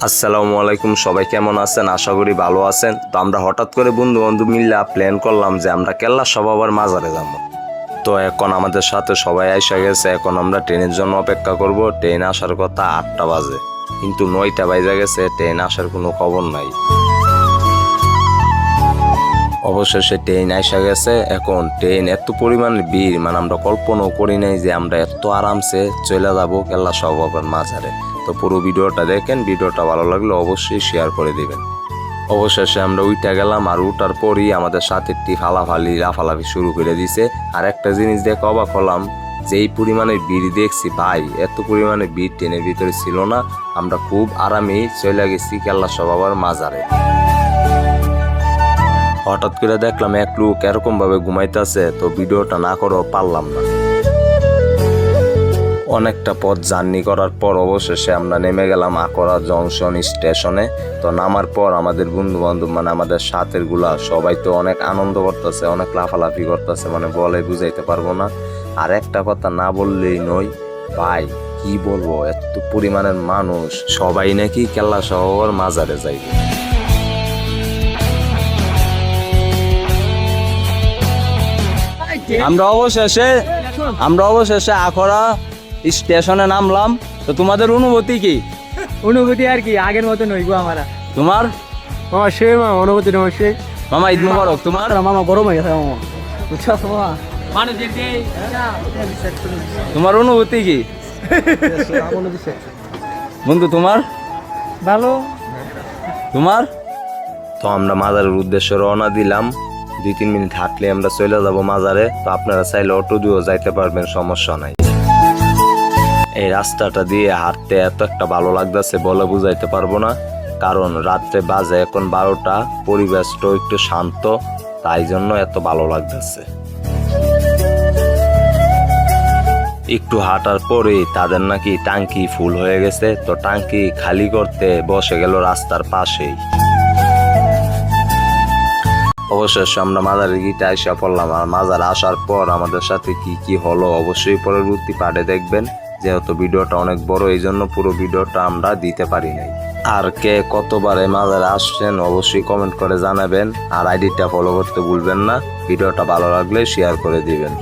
আসসালামু আলাইকুম, সবাই কেমন আছেন? আশা করি ভালো আছেন। তো আমরা হঠাৎ করে বন্ধু বান্ধব মিল্লা প্ল্যান করলাম যে আমরা কেল্লা সবাবার মাজারে যাব। তো এখন আমাদের সাথে সবাই আইসা গেছে। এখন আমরা ট্রেনের জন্য অপেক্ষা করব। ট্রেন আসার কথা 8টা বাজে, কিন্তু 9টা বাজে গেছে, ট্রেন আসার কোনো খবর নাই। অবশেষে ট্রেন আইসা গেছে। এখন ট্রেন এত পরিমাণে ভিড়, মানে আমরা কল্পনাও করি নাই যে আমরা এত আরামসে চলে যাব কেল্লা সবাবার মাজারে। তো পুরো ভিডিওটা দেখেন, ভিডিওটা ভালো লাগলে অবশ্যই শেয়ার করে দিবেন। অবশেষে আমরা উঠে গেলাম, আর উঠার পরই আমাদের সাথে লাফালাফি শুরু করে দিছে। আর একটা জিনিস দেখে অবাক হলাম, যে এই পরিমাণে ভিড় দেখছি ভাই, এত পরিমাণে ভিড় ট্রেনের ভিতরে ছিল না। আমরা খুব আরামেই চলে গেছি কেল্লা সবাবার মাজারে। হঠাৎ করে দেখলাম এক লোক এরকম ভাবে ঘুমাইতেছে, তো ভিডিওটা না করেও পারলাম না। অনেকটা পথ জার্নি করার পর অবশেষে আমরা নেমে গেলাম আকরা জংশন স্টেশনে। তো নামার পর আমাদের বন্ধু বান্ধব, মানে আমাদের সাথের গুলা সবাই তো অনেক আনন্দ করতেছে, অনেক লাফালাফি করতেছে, মানে বলে বুঝাইতে পারবো না। আর একটা কথা না বললেই নয় ভাই, কি বলবো, এত পরিমাণের মানুষ, সবাই নাকি কেল্লা সবাবার মাজারে যাইবে। আমরা অবশেষে আকরা স্টেশনে নামলাম। তো তোমাদের অনুভূতি কি? অনুভূতি আর কি আগের মতো নইগো আমার। তোমার অবশ্যই মা অনুভূতি অবশ্যই। মামা ঈদ মুবারক। তোমার মামা গরম হয়ে গেছে মামা, বুঝছো মামা? তোমার অনুভূতি কি বন্ধু? তোমার ভালো। তোমার তো আমরা মাজারের উদ্দেশ্যে রওনা দিলাম। 2-3 মিনিট হাঁটলে আমরা চলে যাব মাজারে। তো আপনারা চাইলে অটো দিয়েও যাইতে পারবেন, সমস্যা নাই। এই রাস্তাটা দিয়ে হাঁটতে এত একটা ভালো লাগতেছে, বলে বুঝাইতে পারবো না। কারণ রাত্রে বাজে এখন 12টা, পরিবেশটাও একটু শান্ত, তাই জন্য এত ভালো লাগতেছে। একটু হাঁটার পরেই তাদের নাকি টাঙ্কি ফুল হয়ে গেছে। তো টাঙ্কি খালি করতে বসে গেল রাস্তার পাশেই। অবশেষে আমরা মাজারে গিয়ে আইসা পড়লাম। আর মাজার আসার পর আমাদের সাথে কি কি হলো অবশ্যই পরবর্তী পার্টে দেখবেন। যেহেতু ভিডিওটা অনেক বড়, এই জন্য পুরো ভিডিওটা আমরা দিতে পারি নাই। আর কে কতবার এই মাজারে আসছেন অবশ্যই কমেন্ট করে জানাবেন। আর আইডিটা ফলো করতে ভুলবেন না। ভিডিওটা ভালো লাগলে শেয়ার করে দিবেন।